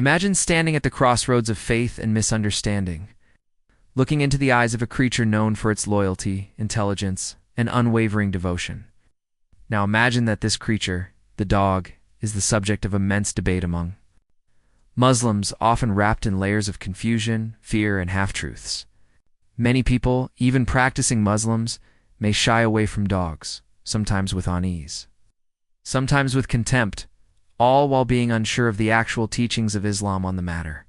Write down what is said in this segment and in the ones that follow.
Imagine standing at the crossroads of faith and misunderstanding, looking into the eyes of a creature known for its loyalty, intelligence, and unwavering devotion. Now imagine that this creature, the dog, is the subject of immense debate among Muslims, often wrapped in layers of confusion, fear, and half-truths. Many people, even practicing Muslims, may shy away from dogs, sometimes with unease, sometimes with contempt, all while being unsure of the actual teachings of Islam on the matter.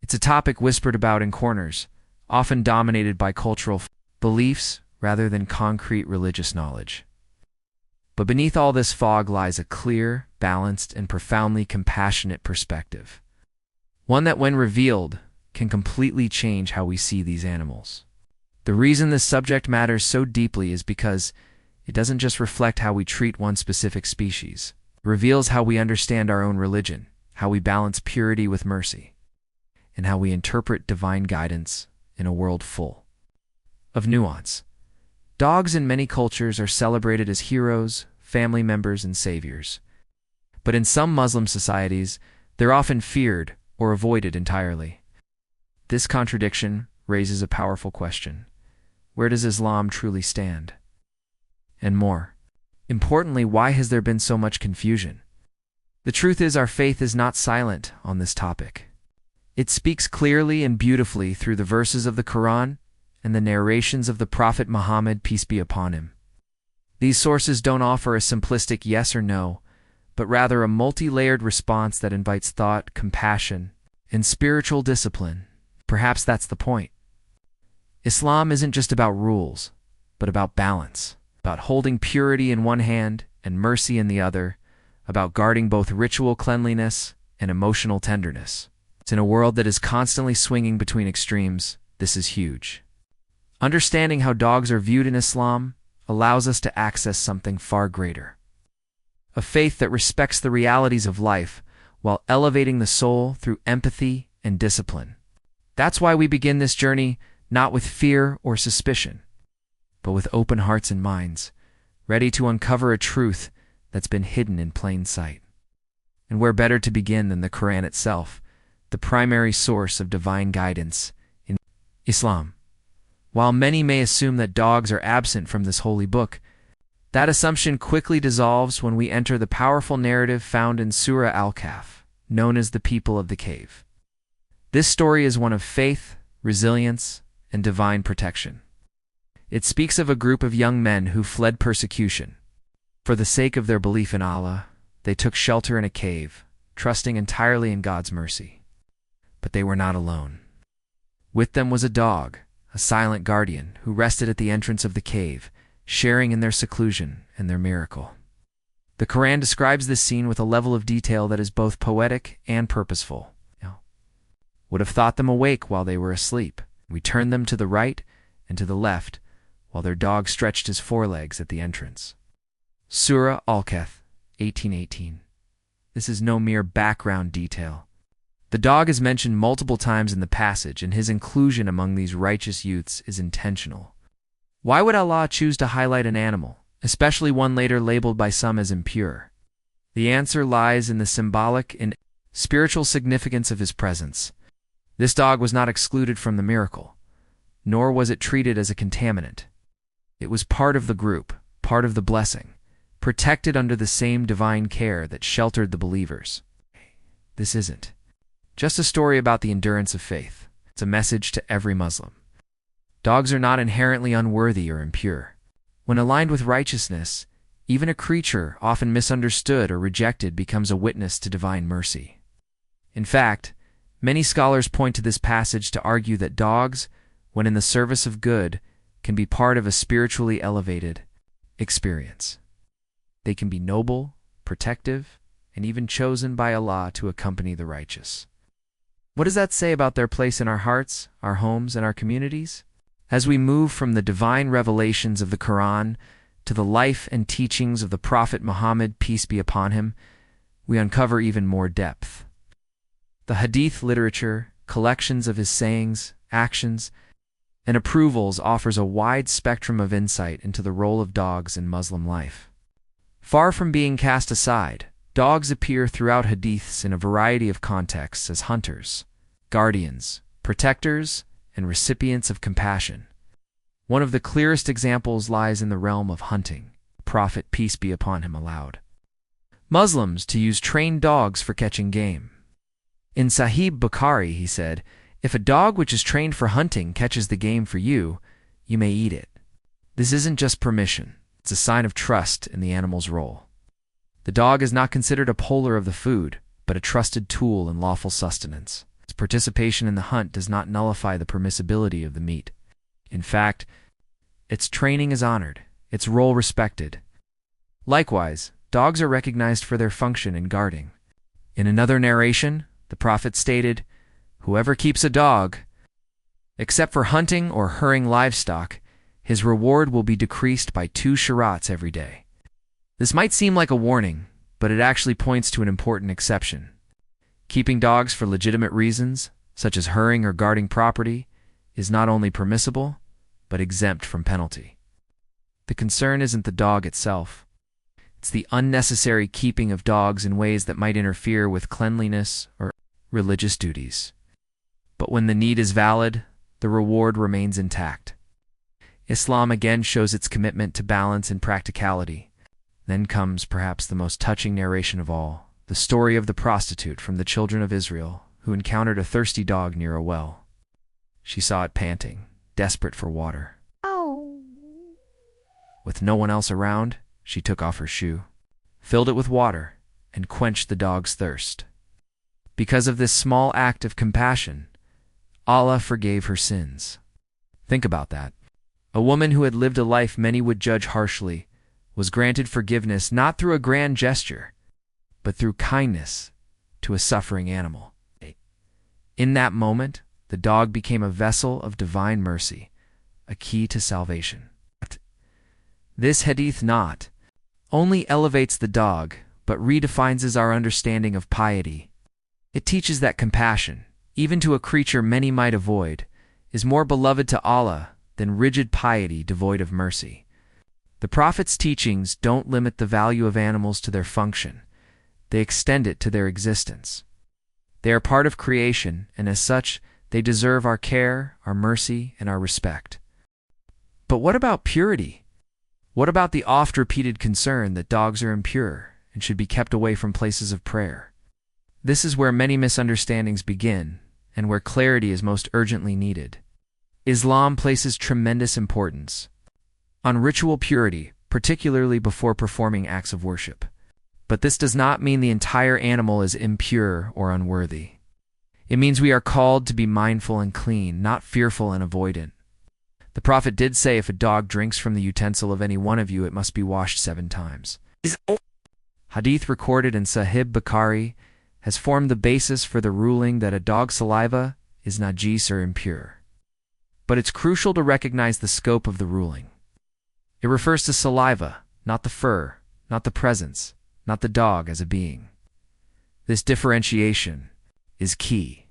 It's a topic whispered about in corners, often dominated by cultural beliefs rather than concrete religious knowledge. But beneath all this fog lies a clear, balanced, and profoundly compassionate perspective. One that, when revealed, can completely change how we see these animals. The reason this subject matters so deeply is because it doesn't just reflect how we treat one specific species. It reveals how we understand our own religion, how we balance purity with mercy, and how we interpret divine guidance in a world full of nuance. Dogs in many cultures are celebrated as heroes, family members, and saviors. But in some Muslim societies, they're often feared or avoided entirely. This contradiction raises a powerful question. Where does Islam truly stand? And more importantly, why has there been so much confusion? The truth is, our faith is not silent on this topic. It speaks clearly and beautifully through the verses of the Qur'an and the narrations of the Prophet Muhammad, peace be upon him. These sources don't offer a simplistic yes or no, but rather a multi-layered response that invites thought, compassion, and spiritual discipline. Perhaps that's the point. Islam isn't just about rules, but about balance, about holding purity in one hand and mercy in the other, about guarding both ritual cleanliness and emotional tenderness. It's in a world that is constantly swinging between extremes. This is huge. Understanding how dogs are viewed in Islam allows us to access something far greater. A faith that respects the realities of life while elevating the soul through empathy and discipline. That's why we begin this journey not with fear or suspicion, but with open hearts and minds, ready to uncover a truth that's been hidden in plain sight. And where better to begin than the Qur'an itself, the primary source of divine guidance in Islam. While many may assume that dogs are absent from this holy book, that assumption quickly dissolves when we enter the powerful narrative found in Surah Al-Kahf, known as the People of the Cave. This story is one of faith, resilience, and divine protection. It speaks of a group of young men who fled persecution. For the sake of their belief in Allah, they took shelter in a cave, trusting entirely in God's mercy. But they were not alone. With them was a dog, a silent guardian, who rested at the entrance of the cave, sharing in their seclusion and their miracle. The Qur'an describes this scene with a level of detail that is both poetic and purposeful. Would have thought them awake while they were asleep. We turned them to the right and to the left, while their dog stretched his forelegs at the entrance. Surah Al-Kahf, 1818. This is no mere background detail. The dog is mentioned multiple times in the passage, and his inclusion among these righteous youths is intentional. Why would Allah choose to highlight an animal, especially one later labeled by some as impure? The answer lies in the symbolic and spiritual significance of his presence. This dog was not excluded from the miracle, nor was it treated as a contaminant. It was part of the group, part of the blessing, protected under the same divine care that sheltered the believers. This isn't just a story about the endurance of faith. It's a message to every Muslim. Dogs are not inherently unworthy or impure. When aligned with righteousness, even a creature often misunderstood or rejected becomes a witness to divine mercy. In fact, many scholars point to this passage to argue that dogs, when in the service of good, can be part of a spiritually elevated experience. They can be noble, protective, and even chosen by Allah to accompany the righteous. What does that say about their place in our hearts, our homes, and our communities? As we move from the divine revelations of the Qur'an to the life and teachings of the Prophet Muhammad, peace be upon him, we uncover even more depth. The Hadith literature, collections of his sayings, actions, and approvals offers a wide spectrum of insight into the role of dogs in Muslim life. Far from being cast aside, Dogs appear throughout Hadiths in a variety of contexts as hunters, guardians, protectors, and recipients of compassion. One of the clearest examples lies in the realm of hunting. The Prophet, peace be upon him, allowed Muslims to use trained dogs for catching game. In Sahih Bukhari, he said, "If a dog which is trained for hunting catches the game for you, you may eat it." This isn't just permission, it's a sign of trust in the animal's role. The dog is not considered a puller of the food, but a trusted tool in lawful sustenance. Its participation in the hunt does not nullify the permissibility of the meat. In fact, its training is honored, its role respected. Likewise, dogs are recognized for their function in guarding. In another narration, the Prophet stated, "Whoever keeps a dog, except for hunting or hurrying livestock, his reward will be decreased by 2 sharats every day." This might seem like a warning, but it actually points to an important exception. Keeping dogs for legitimate reasons, such as hurrying or guarding property, is not only permissible, but exempt from penalty. The concern isn't the dog itself. It's the unnecessary keeping of dogs in ways that might interfere with cleanliness or religious duties. But when the need is valid, the reward remains intact. Islam again shows its commitment to balance and practicality. Then comes perhaps the most touching narration of all, the story of the prostitute from the children of Israel who encountered a thirsty dog near a well. She saw it panting, desperate for water. Oh. With no one else around, she took off her shoe, filled it with water, and quenched the dog's thirst. Because of this small act of compassion, Allah forgave her sins. Think about that. A woman who had lived a life many would judge harshly was granted forgiveness not through a grand gesture, but through kindness to a suffering animal. In that moment, the dog became a vessel of divine mercy, a key to salvation. This hadith not only elevates the dog, but redefines our understanding of piety. It teaches that compassion, even to a creature many might avoid, is more beloved to Allah than rigid piety devoid of mercy. The Prophet's teachings don't limit the value of animals to their function. They extend it to their existence. They are part of creation, and as such, they deserve our care, our mercy, and our respect. But what about purity? What about the oft-repeated concern that dogs are impure and should be kept away from places of prayer? This is where many misunderstandings begin, and where clarity is most urgently needed. Islam places tremendous importance on ritual purity, particularly before performing acts of worship. But this does not mean the entire animal is impure or unworthy. It means we are called to be mindful and clean, not fearful and avoidant. The Prophet did say if a dog drinks from the utensil of any one of you, it must be washed 7 times. Hadith recorded in Sahih Bukhari has formed the basis for the ruling that a dog's saliva is najis or impure. But it's crucial to recognize the scope of the ruling. It refers to saliva, not the fur, not the presence, not the dog as a being. This differentiation is key.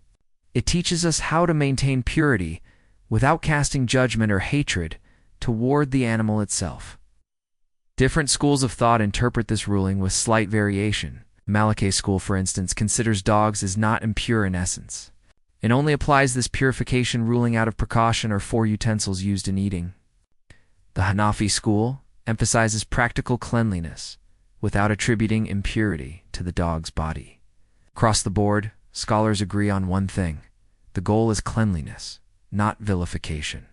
It teaches us how to maintain purity without casting judgment or hatred toward the animal itself. Different schools of thought interpret this ruling with slight variation. Maliki school, for instance, considers dogs as not impure in essence. It only applies this purification ruling out of precaution or for utensils used in eating. The Hanafi school emphasizes practical cleanliness without attributing impurity to the dog's body. Across the board, scholars agree on one thing: the goal is cleanliness, not vilification.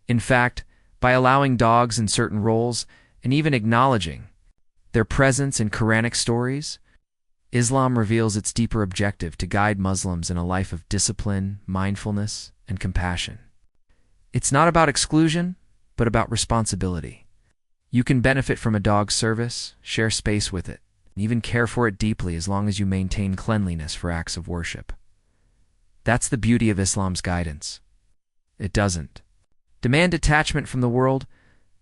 In fact, by allowing dogs in certain roles and even acknowledging their presence in Qur'anic stories, Islam reveals its deeper objective to guide Muslims in a life of discipline, mindfulness, and compassion. It's not about exclusion, but about responsibility. You can benefit from a dog's service, share space with it, and even care for it deeply as long as you maintain cleanliness for acts of worship. That's the beauty of Islam's guidance. It doesn't demand detachment from the world,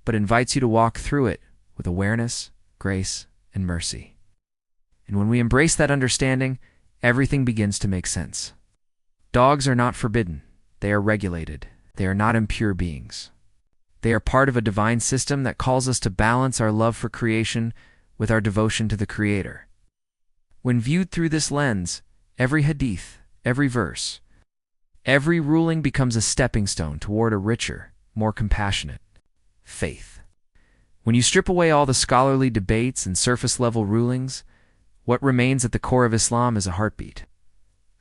but invites you to walk through it with awareness, grace, and mercy. And when we embrace that understanding, everything begins to make sense. Dogs are not forbidden. They are regulated. They are not impure beings. They are part of a divine system that calls us to balance our love for creation with our devotion to the Creator. When viewed through this lens, every hadith, every verse, every ruling becomes a stepping stone toward a richer, more compassionate faith. When you strip away all the scholarly debates and surface-level rulings, what remains at the core of Islam is a heartbeat,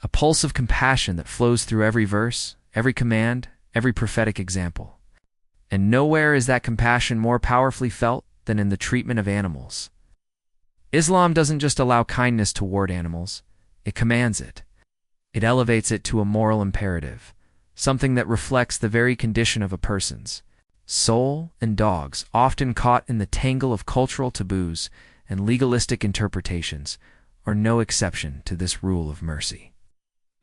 a pulse of compassion that flows through every verse, every command, every prophetic example. And nowhere is that compassion more powerfully felt than in the treatment of animals. Islam doesn't just allow kindness toward animals, it commands it. It elevates it to a moral imperative, something that reflects the very condition of a person's soul. And dogs, often caught in the tangle of cultural taboos and legalistic interpretations, are no exception to this rule of mercy.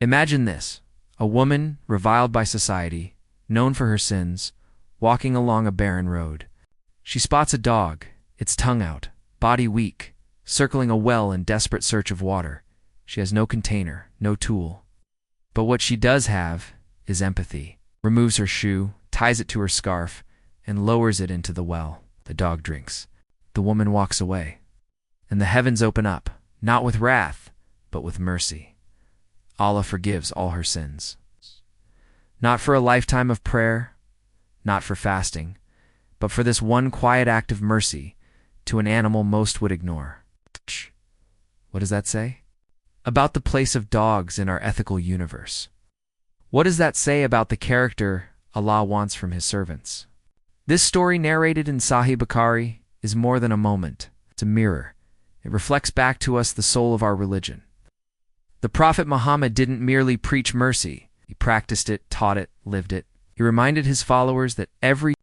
Imagine this: a woman reviled by society, known for her sins, walking along a barren road. She spots a dog, its tongue out, body weak, circling a well in desperate search of water. She has no container, no tool. But what she does have is empathy. Removes her shoe, ties it to her scarf, and lowers it into the well. The dog drinks. The woman walks away. And the heavens open up, not with wrath, but with mercy. Allah forgives all her sins. Not for a lifetime of prayer, not for fasting, but for this one quiet act of mercy to an animal most would ignore. What does that say? About the place of dogs in our ethical universe. What does that say about the character Allah wants from His servants? This story, narrated in Sahih Bukhari, is more than a moment. It's a mirror. It reflects back to us the soul of our religion. The Prophet Muhammad didn't merely preach mercy. He practiced it, taught it, lived it. He reminded his followers that every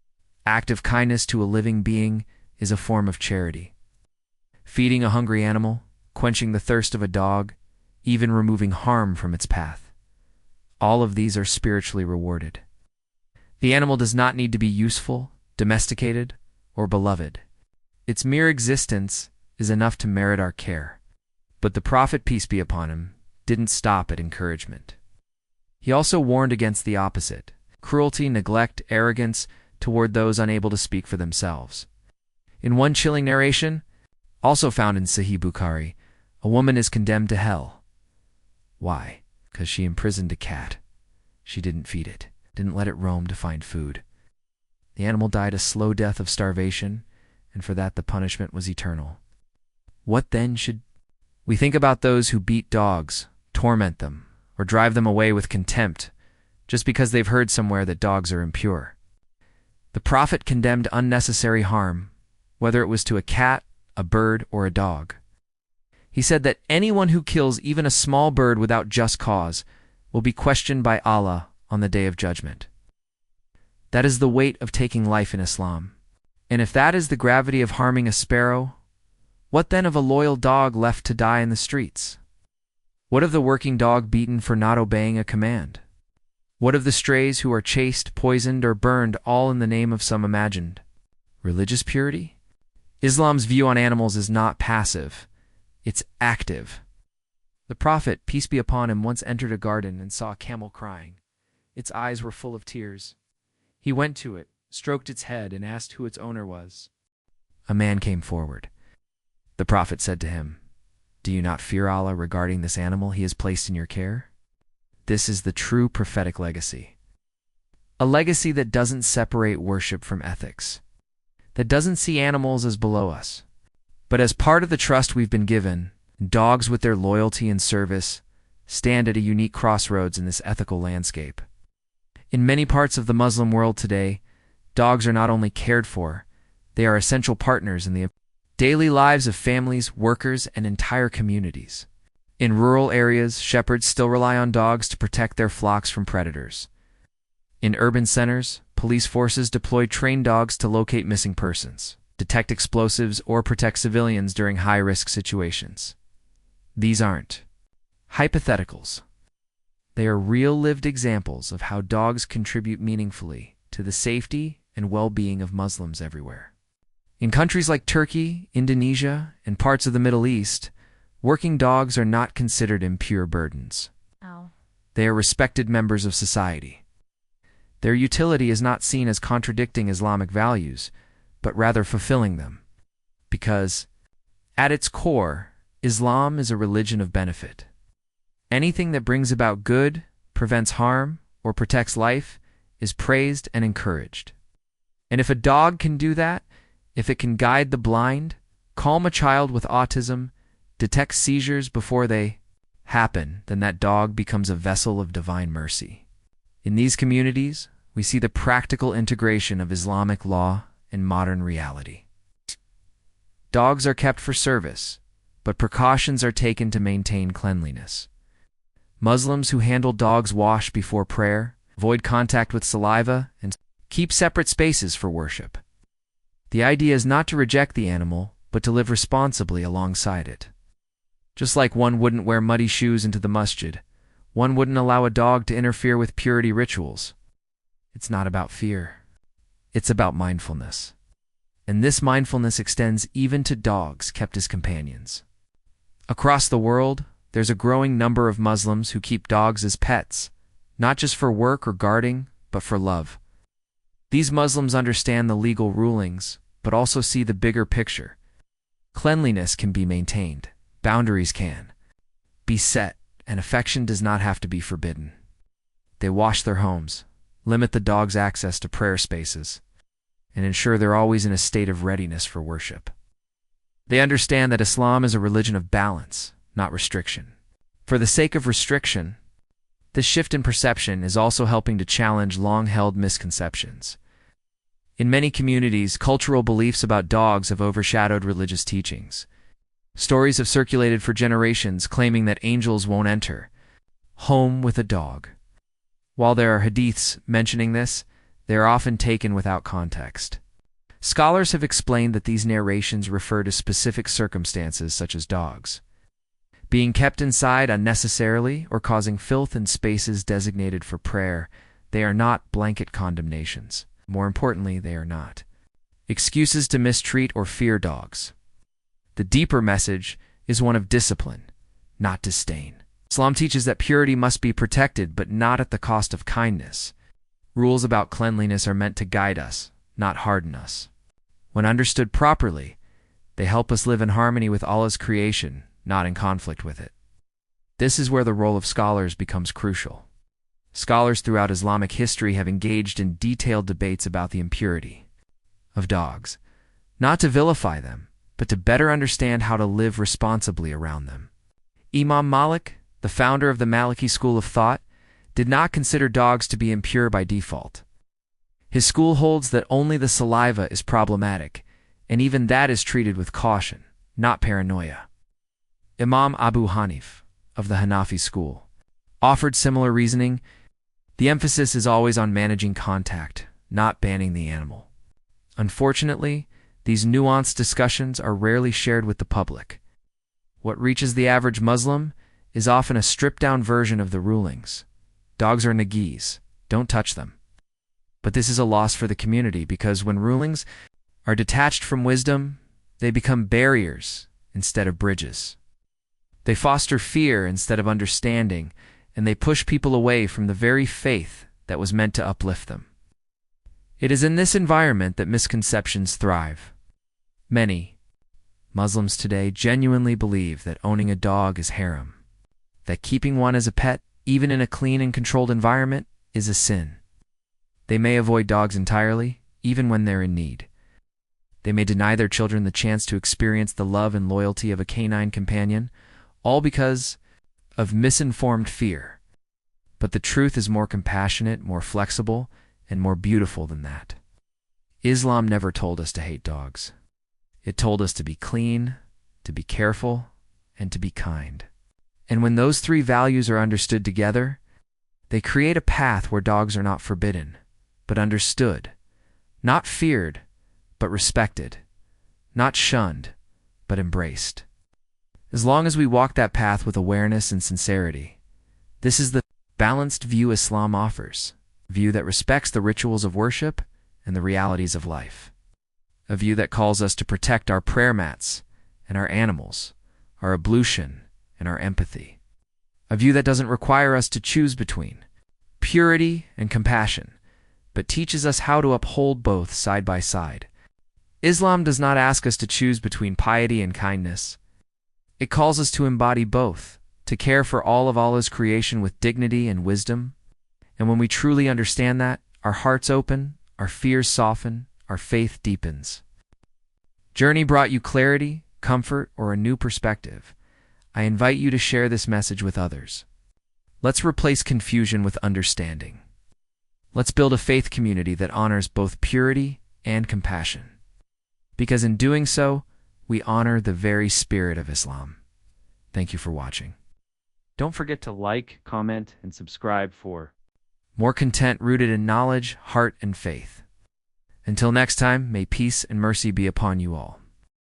act of kindness to a living being is a form of charity. Feeding a hungry animal, quenching the thirst of a dog, even removing harm from its path. All of these are spiritually rewarded. The animal does not need to be useful, domesticated, or beloved. Its mere existence is enough to merit our care. But the Prophet, peace be upon him, didn't stop at encouragement. He also warned against the opposite: cruelty, neglect, arrogance toward those unable to speak for themselves. In one chilling narration, also found in Sahih Bukhari, a woman is condemned to hell. Why? Because she imprisoned a cat. She didn't feed it, didn't let it roam to find food. The animal died a slow death of starvation, and for that the punishment was eternal. What then should we think about those who beat dogs, torment them, or drive them away with contempt just because they've heard somewhere that dogs are impure? The Prophet condemned unnecessary harm, whether it was to a cat, a bird, or a dog. He said that anyone who kills even a small bird without just cause will be questioned by Allah on the Day of Judgment. That is the weight of taking life in Islam. And if that is the gravity of harming a sparrow, what then of a loyal dog left to die in the streets? What of the working dog beaten for not obeying a command? What of the strays who are chased, poisoned, or burned, all in the name of some imagined religious purity? Islam's view on animals is not passive, it's active. The Prophet, peace be upon him, once entered a garden and saw a camel crying. Its eyes were full of tears. He went to it, stroked its head, and asked who its owner was. A man came forward. The Prophet said to him, "Do you not fear Allah regarding this animal He has placed in your care?" This is the true prophetic legacy. A legacy that doesn't separate worship from ethics, that doesn't see animals as below us, but as part of the trust we've been given. Dogs, with their loyalty and service, stand at a unique crossroads in this ethical landscape. In many parts of the Muslim world today, dogs are not only cared for, they are essential partners in the daily lives of families, workers, and entire communities. In rural areas, shepherds still rely on dogs to protect their flocks from predators. In urban centers, police forces deploy trained dogs to locate missing persons, detect explosives, or protect civilians during high-risk situations. These aren't hypotheticals. They are real lived examples of how dogs contribute meaningfully to the safety and well-being of Muslims everywhere. In countries like Turkey, Indonesia, and parts of the Middle East, working dogs are not considered impure burdens. They are respected members of society. Their utility is not seen as contradicting Islamic values, but rather fulfilling them. Because, at its core, Islam is a religion of benefit. Anything that brings about good, prevents harm, or protects life is praised and encouraged. And if a dog can do that, if it can guide the blind, calm a child with autism, detect seizures before they happen, then that dog becomes a vessel of divine mercy. In these communities, we see the practical integration of Islamic law and modern reality. Dogs are kept for service, but precautions are taken to maintain cleanliness. Muslims who handle dogs wash before prayer, avoid contact with saliva, and keep separate spaces for worship. The idea is not to reject the animal, but to live responsibly alongside it. Just like one wouldn't wear muddy shoes into the masjid, one wouldn't allow a dog to interfere with purity rituals. It's not about fear. It's about mindfulness. And this mindfulness extends even to dogs kept as companions. Across the world, there's a growing number of Muslims who keep dogs as pets, not just for work or guarding, but for love. These Muslims understand the legal rulings, but also see the bigger picture. Cleanliness can be maintained, boundaries can be set, and affection does not have to be forbidden. They wash their homes, limit the dog's access to prayer spaces, and ensure they're always in a state of readiness for worship. They understand that Islam is a religion of balance, not restriction. For the sake of restriction, this shift in perception is also helping to challenge long-held misconceptions. In many communities, cultural beliefs about dogs have overshadowed religious teachings. Stories have circulated for generations claiming that angels won't enter home with a dog. While there are hadiths mentioning this, they are often taken without context. Scholars have explained that these narrations refer to specific circumstances such as dogs being kept inside unnecessarily or causing filth in spaces designated for prayer. They are not blanket condemnations. More importantly, they are not excuses to mistreat or fear dogs. The deeper message is one of discipline, not disdain. Islam teaches that purity must be protected, but not at the cost of kindness. Rules about cleanliness are meant to guide us, not harden us. When understood properly, they help us live in harmony with Allah's creation, not in conflict with it. This is where the role of scholars becomes crucial. Scholars throughout Islamic history have engaged in detailed debates about the impurity of dogs, not to vilify them, but to better understand how to live responsibly around them. Imam Malik, the founder of the Maliki school of thought, did not consider dogs to be impure by default. His school holds that only the saliva is problematic, and even that is treated with caution, not paranoia. Imam Abu Hanif, of the Hanafi school, offered similar reasoning. The emphasis is always on managing contact, not banning the animal. Unfortunately, these nuanced discussions are rarely shared with the public. What reaches the average Muslim is often a stripped-down version of the rulings. Dogs are najis, don't touch them. But this is a loss for the community because when rulings are detached from wisdom, they become barriers instead of bridges. They foster fear instead of understanding, and they push people away from the very faith that was meant to uplift them. It is in this environment that misconceptions thrive. Many Muslims today genuinely believe that owning a dog is haram, that keeping one as a pet, even in a clean and controlled environment, is a sin. They may avoid dogs entirely, even when they're in need. They may deny their children the chance to experience the love and loyalty of a canine companion, all because of misinformed fear. But the truth is more compassionate, more flexible, and more beautiful than that. Islam never told us to hate dogs. It told us to be clean, to be careful, and to be kind. And when those three values are understood together, they create a path where dogs are not forbidden, but understood, not feared, but respected, not shunned, but embraced. As long as we walk that path with awareness and sincerity, this is the balanced view Islam offers, a view that respects the rituals of worship and the realities of life, a view that calls us to protect our prayer mats and our animals, our ablution and our empathy, a view that doesn't require us to choose between purity and compassion, but teaches us how to uphold both side by side. Islam does not ask us to choose between piety and kindness. It calls us to embody both, to care for all of Allah's creation with dignity and wisdom. And when we truly understand that, our hearts open, our fears soften, our faith deepens. Journey brought you clarity, comfort, or a new perspective. I invite you to share this message with others. Let's replace confusion with understanding. Let's build a faith community that honors both purity and compassion. Because in doing so, we honor the very spirit of Islam. Thank you for watching. Don't forget to like, comment, and subscribe for more content rooted in knowledge, heart, and faith. Until next time, may peace and mercy be upon you all.